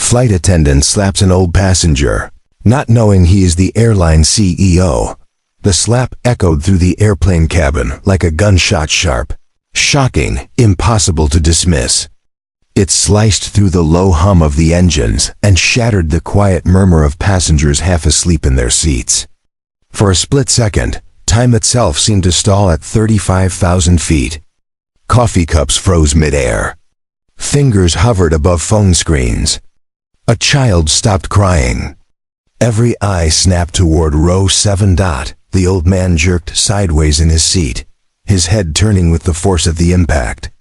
flight attendant slaps an old passenger, not knowing he is the airline CEO. The slap echoed through the airplane cabin like a gunshot sharp. Shocking, impossible to dismiss. It sliced through the low hum of the engines and shattered the quiet murmur of passengers half asleep in their seats. For a split second, time itself seemed to stall at 35,000 feet. Coffee cups froze midair. Fingers hovered above phone screens. A child stopped crying. Every eye snapped toward row 7. The old man jerked sideways in his seat, his head turning with the force of the impact.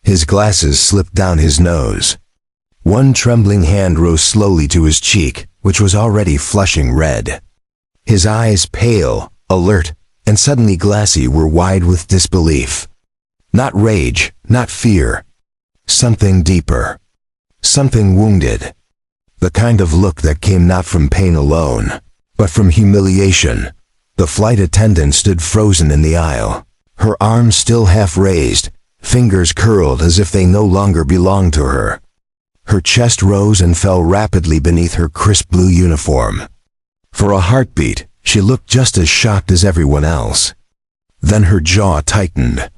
His glasses slipped down his nose. One trembling hand rose slowly to his cheek, which was already flushing red. His eyes, pale, alert, and suddenly glassy, were wide with disbelief. Not rage, not fear. Something deeper. Something wounded. The kind of look that came not from pain alone, but from humiliation. The flight attendant stood frozen in the aisle, her arms still half raised, fingers curled as if they no longer belonged to her. Her chest rose and fell rapidly beneath her crisp blue uniform. For a heartbeat, she looked just as shocked as everyone else. Then her jaw tightened.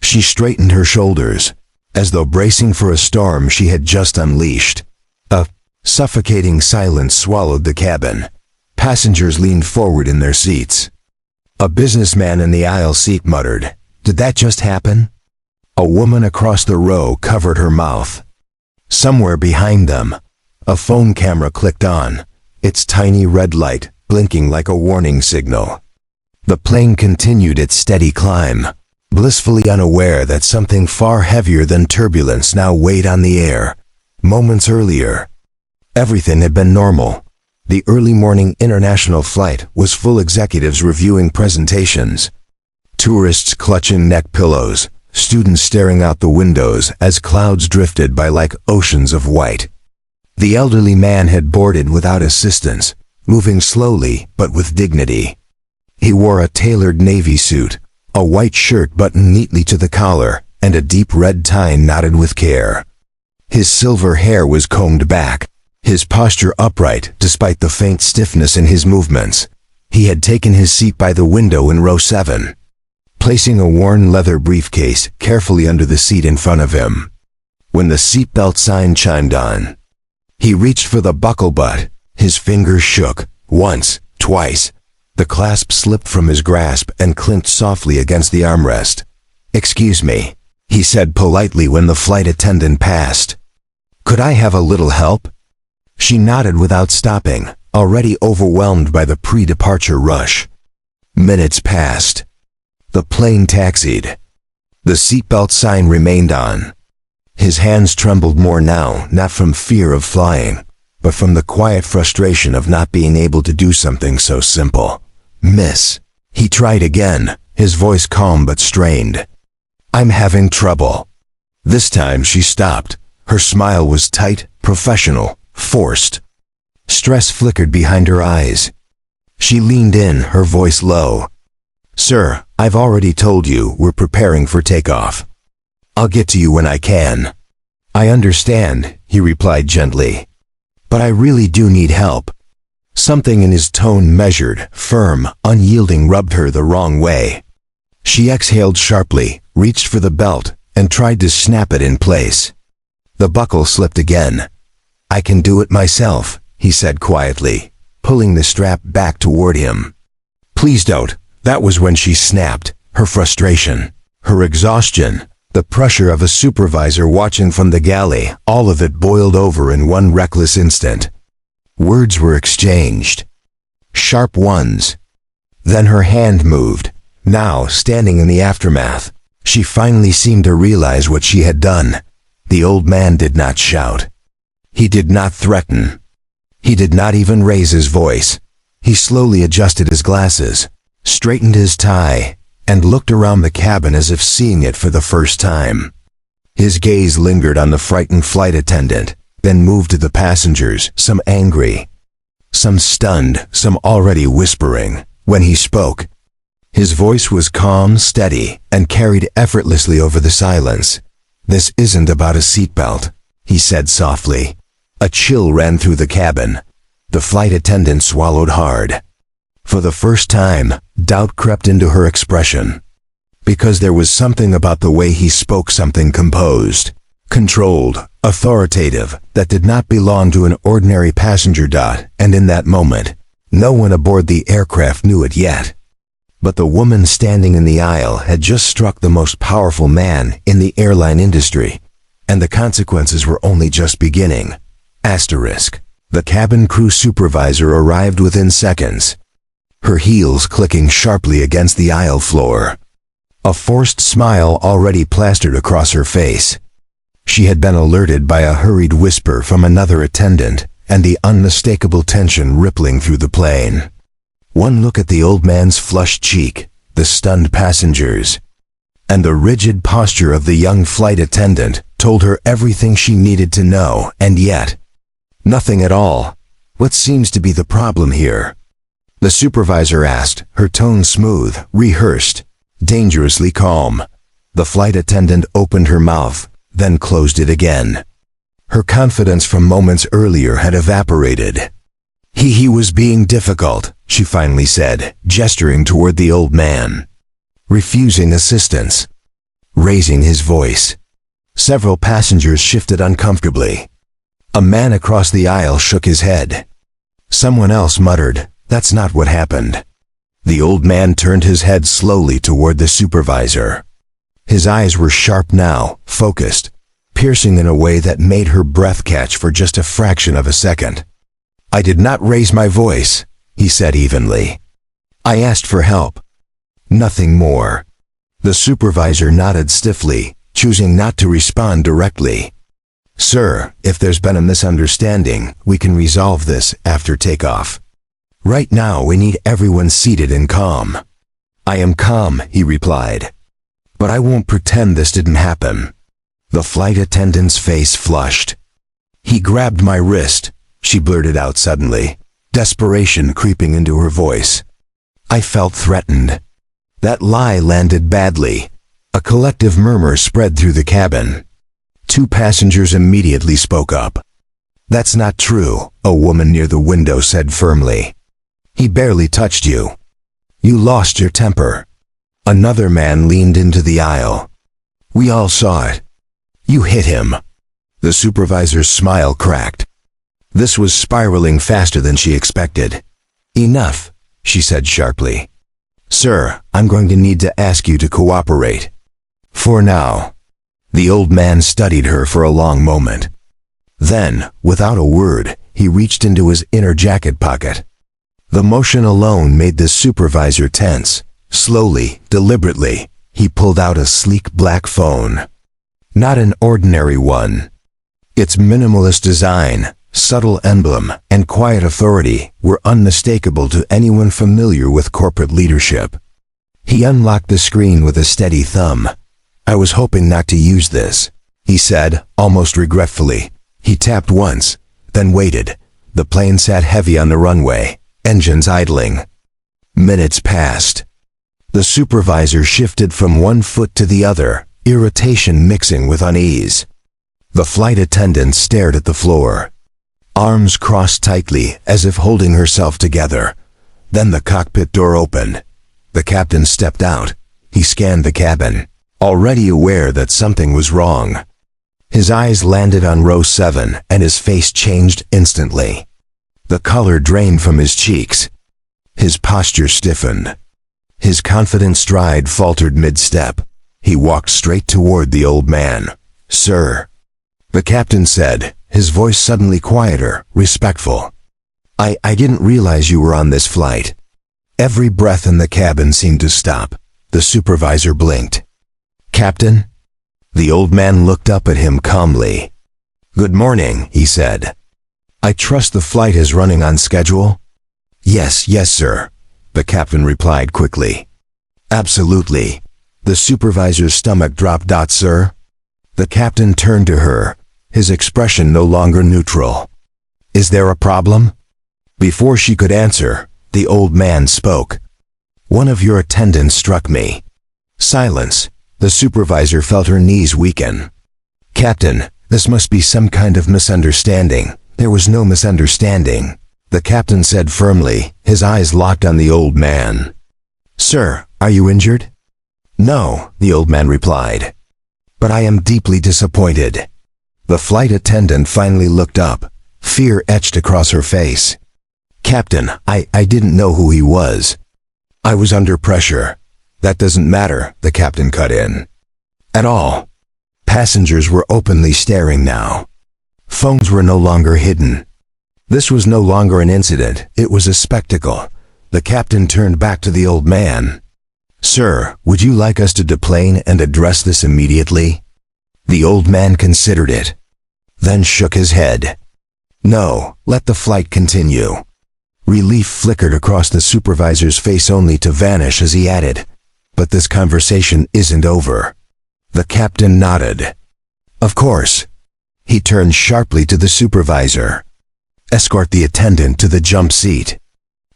She straightened her shoulders, as though bracing for a storm she had just unleashed. A suffocating silence swallowed the cabin. Passengers leaned forward in their seats. A businessman in the aisle seat muttered, "Did that just happen?" A woman across the row covered her mouth. Somewhere behind them, a phone camera clicked on, its tiny red light blinking like a warning signal. The plane continued its steady climb, blissfully unaware that something far heavier than turbulence now weighed on the air. Moments earlier, everything had been normal. The early morning international flight was full executives reviewing presentations, tourists clutching neck pillows, students staring out the windows as clouds drifted by like oceans of white. The elderly man had boarded without assistance, moving slowly but with dignity. He wore a tailored navy suit, a white shirt buttoned neatly to the collar, and a deep red tie knotted with care. His silver hair was combed back, his posture upright despite the faint stiffness in his movements. He had taken his seat by the window in row 7, placing a worn leather briefcase carefully under the seat in front of him. When the seatbelt sign chimed on, he reached for the buckle butt. His fingers shook, once, twice. The clasp slipped from his grasp and clinked softly against the armrest. "Excuse me," he said politely when the flight attendant passed. "Could I have a little help?" She nodded without stopping, already overwhelmed by the pre-departure rush. Minutes passed. The plane taxied. The seatbelt sign remained on. His hands trembled more now, not from fear of flying, but from the quiet frustration of not being able to do something so simple. "Miss," he tried again, his voice calm but strained. "I'm having trouble." This time she stopped. Her smile was tight, professional, forced. Stress flickered behind her eyes. She leaned in, her voice low. "Sir, I've already told you we're preparing for takeoff. I'll get to you when I can." "I understand," he replied gently. "But I really do need help." Something in his tone, measured, firm, unyielding, rubbed her the wrong way. She exhaled sharply, reached for the belt, and tried to snap it in place. The buckle slipped again. "I can do it myself," he said quietly, pulling the strap back toward him. "Please don't." That was when she snapped, her frustration, her exhaustion, the pressure of a supervisor watching from the galley, all of it boiled over in one reckless instant. Words were exchanged. Sharp ones. Then her hand moved. Now, standing in the aftermath, she finally seemed to realize what she had done. The old man did not shout. He did not threaten. He did not even raise his voice. He slowly adjusted his glasses, straightened his tie, and looked around the cabin as if seeing it for the first time. His gaze lingered on the frightened flight attendant, then moved to the passengers, some angry, some stunned, some already whispering. When he spoke, his voice was calm, steady, and carried effortlessly over the silence. "This isn't about a seatbelt," he said softly. A chill ran through the cabin. The flight attendant swallowed hard. For the first time, doubt crept into her expression. Because there was something about the way he spoke, something composed, controlled, authoritative, that did not belong to an ordinary passenger. And in that moment, no one aboard the aircraft knew it yet. But the woman standing in the aisle had just struck the most powerful man in the airline industry, and the consequences were only just beginning. Asterisk. The cabin crew supervisor arrived within seconds, her heels clicking sharply against the aisle floor. A forced smile already plastered across her face. She had been alerted by a hurried whisper from another attendant, and the unmistakable tension rippling through the plane. One look at the old man's flushed cheek, the stunned passengers, and the rigid posture of the young flight attendant told her everything she needed to know, and yet, nothing at all. What seems to be the problem here? The supervisor asked, her tone smooth, rehearsed, dangerously calm. The flight attendant opened her mouth, then closed it again. Her confidence from moments earlier had evaporated. He was being difficult, she finally said, gesturing toward the old man. Refusing assistance. Raising his voice. Several passengers shifted uncomfortably. A man across the aisle shook his head. Someone else muttered, "That's not what happened." The old man turned his head slowly toward the supervisor. His eyes were sharp now, focused, piercing in a way that made her breath catch for just a fraction of a second. "I did not raise my voice," he said evenly. "I asked for help. Nothing more." The supervisor nodded stiffly, choosing not to respond directly. "Sir, if there's been a misunderstanding, we can resolve this after takeoff. Right now we need everyone seated and calm." "I am calm," he replied. "But I won't pretend this didn't happen." The flight attendant's face flushed. "He grabbed my wrist," she blurted out suddenly, desperation creeping into her voice. "I felt threatened." That lie landed badly. A collective murmur spread through the cabin. Two passengers immediately spoke up. "That's not true," a woman near the window said firmly. "He barely touched you. You lost your temper." Another man leaned into the aisle. "We all saw it. You hit him." The supervisor's smile cracked. This was spiraling faster than she expected. "Enough," she said sharply. "Sir, I'm going to need to ask you to cooperate. For now." The old man studied her for a long moment. Then, without a word, he reached into his inner jacket pocket. The motion alone made the supervisor tense. Slowly, deliberately, he pulled out a sleek black phone. Not an ordinary one. Its minimalist design, subtle emblem, and quiet authority were unmistakable to anyone familiar with corporate leadership. He unlocked the screen with a steady thumb. "I was hoping not to use this," he said, almost regretfully. He tapped once, then waited. The plane sat heavy on the runway, engines idling. Minutes passed. The supervisor shifted from one foot to the other, irritation mixing with unease. The flight attendant stared at the floor, arms crossed tightly as if holding herself together. Then the cockpit door opened. The captain stepped out. He scanned the cabin, already aware that something was wrong. His eyes landed on row 7, and his face changed instantly. The color drained from his cheeks. His posture stiffened. His confident stride faltered mid-step. He walked straight toward the old man. "Sir," the captain said, his voice suddenly quieter, respectful. I didn't realize you were on this flight." Every breath in the cabin seemed to stop. The supervisor blinked. "Captain?" The old man looked up at him calmly. "Good morning," he said. "I trust the flight is running on schedule?" Yes, sir," the captain replied quickly. "Absolutely." The supervisor's stomach dropped. "Sir?" The captain turned to her, his expression no longer neutral. "Is there a problem?" Before she could answer, the old man spoke. "One of your attendants struck me." Silence. The supervisor felt her knees weaken. "Captain, this must be some kind of misunderstanding," There was no misunderstanding. The captain said firmly, his eyes locked on the old man. "Sir, are you injured?" "No," the old man replied. "But I am deeply disappointed." The flight attendant finally looked up, fear etched across her face. "Captain, I didn't know who he was. I was under pressure." "That doesn't matter," the captain cut in. "At all." Passengers were openly staring now. Phones were no longer hidden. This was no longer an incident, it was a spectacle. The captain turned back to the old man. "Sir, would you like us to deplane and address this immediately?" The old man considered it, then shook his head. "No, let the flight continue." Relief flickered across the supervisor's face only to vanish as he added, "But this conversation isn't over." The captain nodded. "Of course." He turned sharply to the supervisor. "Escort the attendant to the jump seat.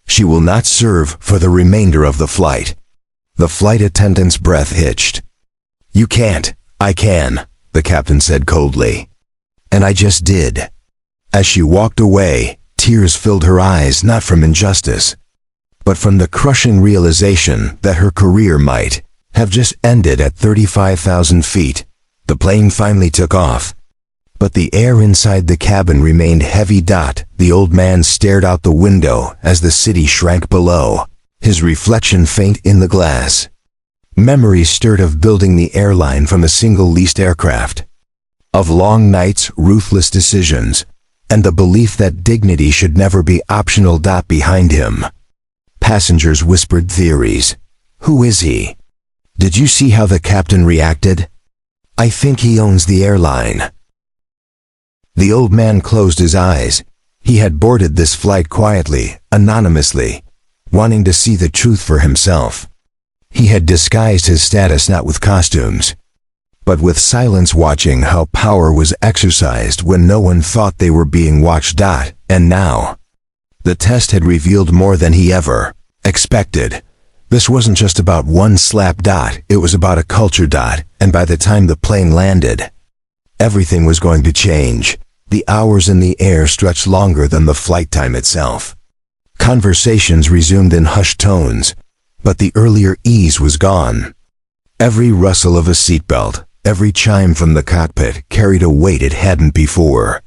She will not serve for the remainder of the flight." The flight attendant's breath hitched. "You can't." "I can," the captain said coldly. "And I just did." As she walked away, tears filled her eyes, not from injustice, but from the crushing realization that her career might have just ended at 35,000 feet. The plane finally took off, but the air inside the cabin remained heavy. The old man stared out the window as the city shrank below, his reflection faint in the glass. Memories stirred of building the airline from a single leased aircraft, of long nights, ruthless decisions, and the belief that dignity should never be optional. Behind him, passengers whispered theories. "Who is he? Did you see how the captain reacted? I think he owns the airline." The old man closed his eyes. He had boarded this flight quietly, anonymously, wanting to see the truth for himself. He had disguised his status not with costumes, but with silence, watching how power was exercised when no one thought they were being watched. And now, the test had revealed more than he ever expected. This wasn't just about one slap. It was about a culture. And by the time the plane landed, everything was going to change. The hours in the air stretched longer than the flight time itself. Conversations resumed in hushed tones, but the earlier ease was gone. Every rustle of a seatbelt, every chime from the cockpit carried a weight it hadn't before.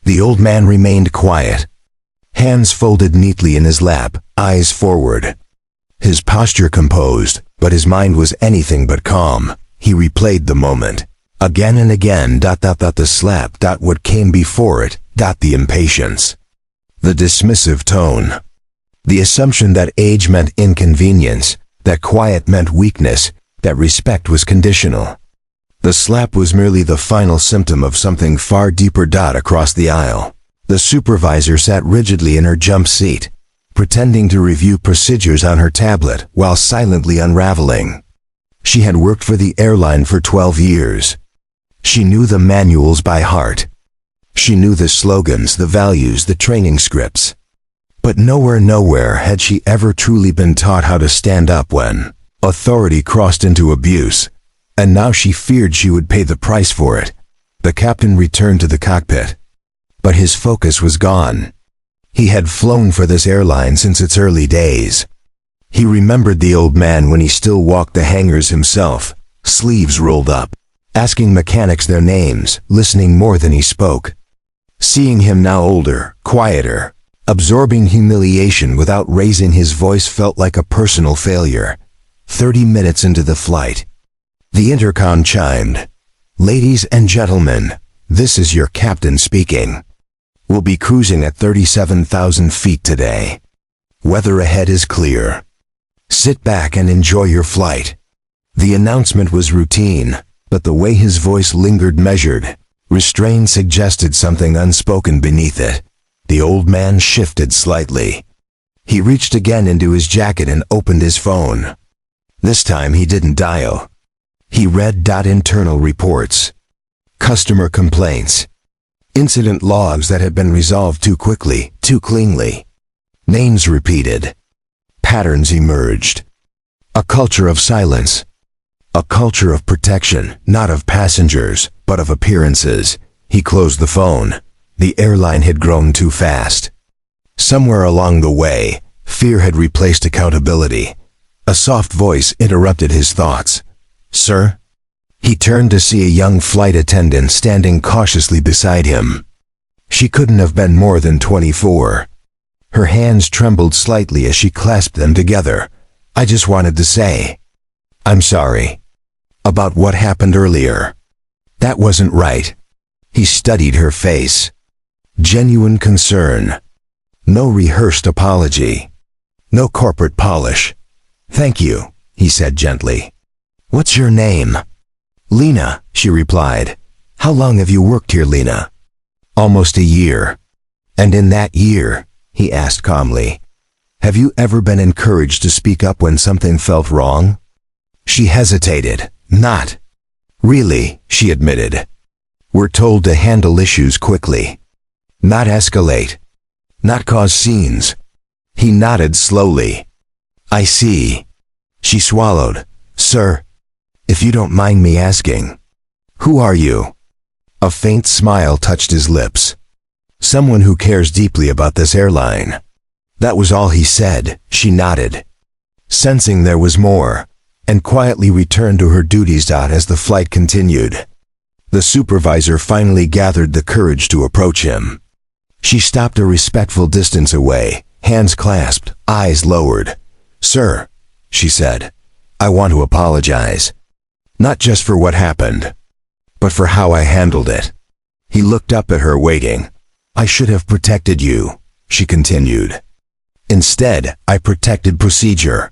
The old man remained quiet, hands folded neatly in his lap, eyes forward. His posture composed, but his mind was anything but calm. He replayed the moment, again and again. The slap. What came before it. The impatience, the dismissive tone, the assumption that age meant inconvenience, that quiet meant weakness, that respect was conditional. The slap was merely the final symptom of something far deeper. Across the aisle, the supervisor sat rigidly in her jump seat, pretending to review procedures on her tablet while silently unraveling. She had worked for the airline for 12 years. She knew the manuals by heart. She knew the slogans, the values, the training scripts. But nowhere had she ever truly been taught how to stand up when authority crossed into abuse. And now she feared she would pay the price for it. The captain returned to the cockpit, but his focus was gone. He had flown for this airline since its early days. He remembered the old man when he still walked the hangars himself, sleeves rolled up, asking mechanics their names, listening more than he spoke. Seeing him now older, quieter, absorbing humiliation without raising his voice felt like a personal failure. 30 minutes into the flight, the intercom chimed. "Ladies and gentlemen, this is your captain speaking. We'll be cruising at 37,000 feet today. Weather ahead is clear. Sit back and enjoy your flight." The announcement was routine, but the way his voice lingered, measured, restrained, suggested something unspoken beneath it. The old man shifted slightly. He reached again into his jacket and opened his phone. This time he didn't dial. He read. Internal reports, customer complaints, incident logs that had been resolved too quickly, too cleanly. Names repeated. Patterns emerged. A culture of silence. A culture of protection, not of passengers, but of appearances. He closed the phone, The airline had grown too fast. Somewhere along the way, fear had replaced accountability. A soft voice interrupted his thoughts. "Sir?" He turned to see a young flight attendant standing cautiously beside him. She couldn't have been more than 24. Her hands trembled slightly as she clasped them together. "I just wanted to say, I'm sorry. About what happened earlier. That wasn't right." He studied her face. Genuine concern. No rehearsed apology. No corporate polish. "Thank you," he said gently. "What's your name?" "Lena," she replied. "How long have you worked here, Lena?" "Almost a year." "And in that year," he asked calmly, "have you ever been encouraged to speak up when something felt wrong?" She hesitated. "Not really," she admitted. "We're told to handle issues quickly. Not escalate. Not cause scenes." He nodded slowly. "I see." She swallowed. "Sir, if you don't mind me asking, who are you?" A faint smile touched his lips. "Someone who cares deeply about this airline." That was all he said. She nodded, sensing there was more, and quietly returned to her duties. As the flight continued, the supervisor finally gathered the courage to approach him. She stopped a respectful distance away, hands clasped, eyes lowered. "Sir," she said, "I want to apologize. Not just for what happened, but for how I handled it." He looked up at her, waiting. "I should have protected you," she continued. "Instead, I protected procedure.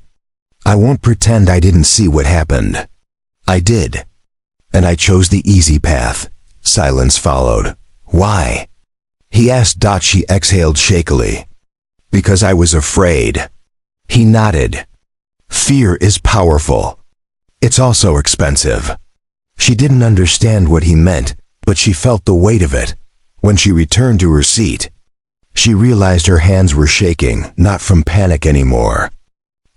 I won't pretend I didn't see what happened. I did. And I chose the easy path." Silence followed. "Why?" he asked. She exhaled shakily. "Because I was afraid." He nodded. "Fear is powerful. It's also expensive." She didn't understand what he meant, but she felt the weight of it. When she returned to her seat, she realized her hands were shaking, not from panic anymore,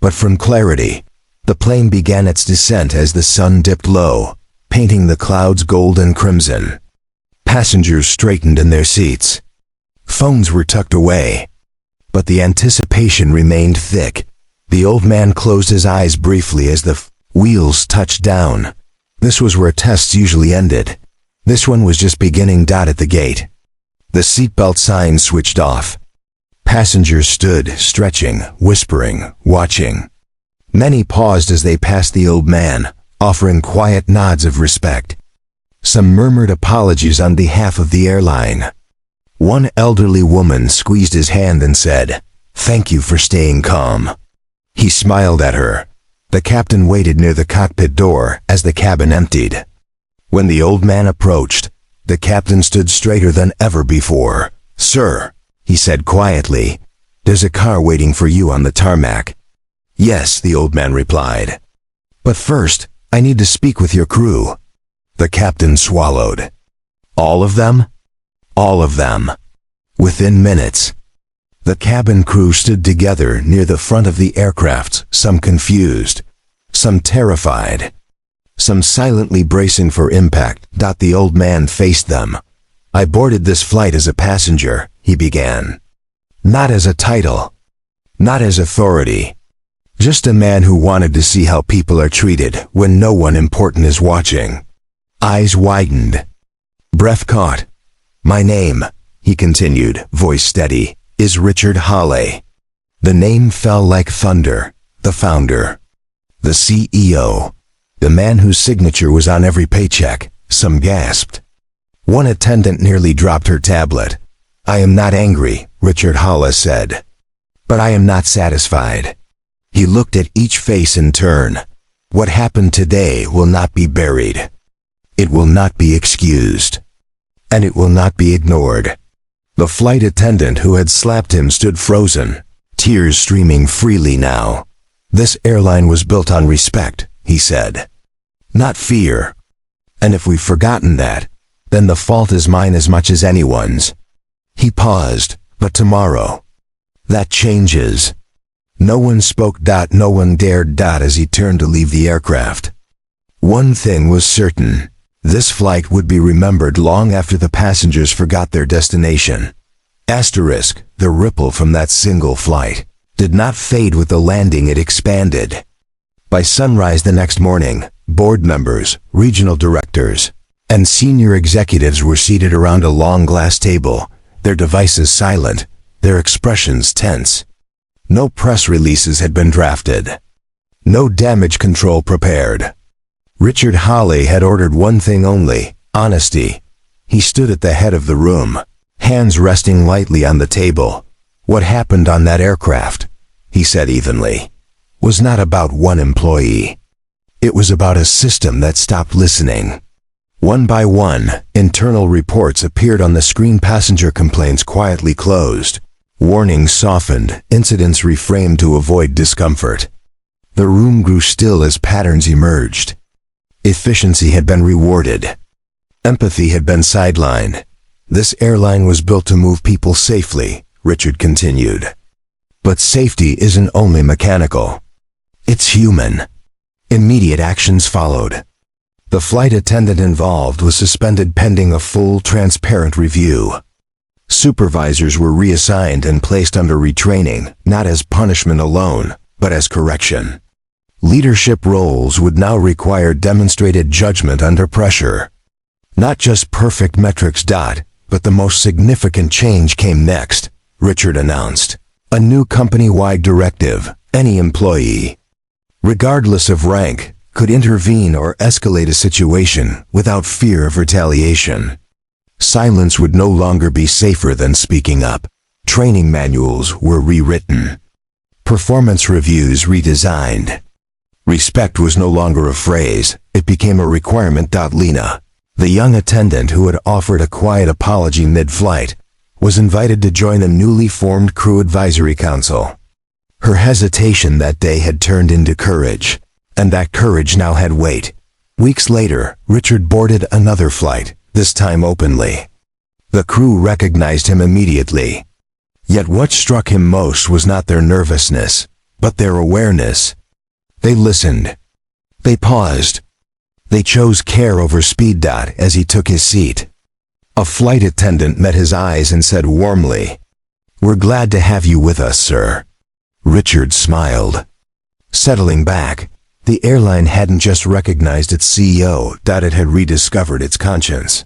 but from clarity. The plane began its descent as the sun dipped low, painting the clouds gold and crimson. Passengers straightened in their seats. Phones were tucked away, but the anticipation remained thick. The old man closed his eyes briefly as the wheels touched down. This was where tests usually ended. This one was just beginning. At the gate, the seatbelt sign switched off. Passengers stood, stretching, whispering, watching. Many paused as they passed the old man, offering quiet nods of respect. Some murmured apologies on behalf of the airline. One elderly woman squeezed his hand and said, "Thank you for staying calm." He smiled at her. The captain waited near the cockpit door as the cabin emptied. When the old man approached, the captain stood straighter than ever before. "Sir," he said quietly, "there's a car waiting for you on the tarmac." "Yes," the old man replied. "But first, I need to speak with your crew." The captain swallowed. "All of them?" "All of them." Within minutes, the cabin crew stood together near the front of the aircraft, some confused, some terrified, some silently bracing for impact. The old man faced them. "I boarded this flight as a passenger," he began. "Not as a title, not as authority. Just a man who wanted to see how people are treated when no one important is watching." Eyes widened. Breath caught. "My name," he continued, voice steady, "is Richard Hawley." The name fell like thunder. The founder. The CEO. The man whose signature was on every paycheck. Some gasped. One attendant nearly dropped her tablet. "I am not angry," Richard Hawley said, "but I am not satisfied." He looked at each face in turn. "What happened today will not be buried. It will not be excused. And it will not be ignored." The flight attendant who had slapped him stood frozen, tears streaming freely now. "This airline was built on respect," he said, "not fear. And if we've forgotten that, then the fault is mine as much as anyone's." He paused. "But tomorrow, that changes." No one spoke. No one dared. As he turned to leave the aircraft, one thing was certain. This flight would be remembered long after the passengers forgot their destination. Asterisk, the ripple from that single flight did not fade with the landing, it expanded. By sunrise the next morning, board members, regional directors, and senior executives were seated around a long glass table, their devices silent, their expressions tense. No press releases had been drafted. No damage control prepared. Richard Hawley had ordered one thing only: honesty. He stood at the head of the room, hands resting lightly on the table. What happened on that aircraft, he said evenly, was not about one employee. It was about a system that stopped listening. One by one, internal reports appeared on the screen. Passenger complaints quietly closed. Warnings softened, incidents reframed to avoid discomfort. The room grew still as patterns emerged. Efficiency had been rewarded. Empathy had been sidelined. This airline was built to move people safely, Richard continued. But safety isn't only mechanical. It's human. Immediate actions followed. The flight attendant involved was suspended pending a full, transparent review. Supervisors were reassigned and placed under retraining, not as punishment alone, but as correction. Leadership roles would now require demonstrated judgment under pressure. Not just perfect metrics. But the most significant change came next, Richard announced. A new company-wide directive: any employee, regardless of rank, could intervene or escalate a situation without fear of retaliation. Silence would no longer be safer than speaking up. Training manuals were rewritten. Performance reviews redesigned. Respect was no longer a phrase, it became a requirement. Lena, the young attendant who had offered a quiet apology mid-flight, was invited to join the newly formed Crew Advisory Council. Her hesitation that day had turned into courage, and that courage now had weight. Weeks later, Richard boarded another flight, this time openly. The crew recognized him immediately. Yet what struck him most was not their nervousness, but their awareness. They listened. They paused. They chose care over speed. As he took his seat, a flight attendant met his eyes and said warmly, "We're glad to have you with us, sir." Richard smiled. Settling back, the airline hadn't just recognized its CEO, it had rediscovered its conscience.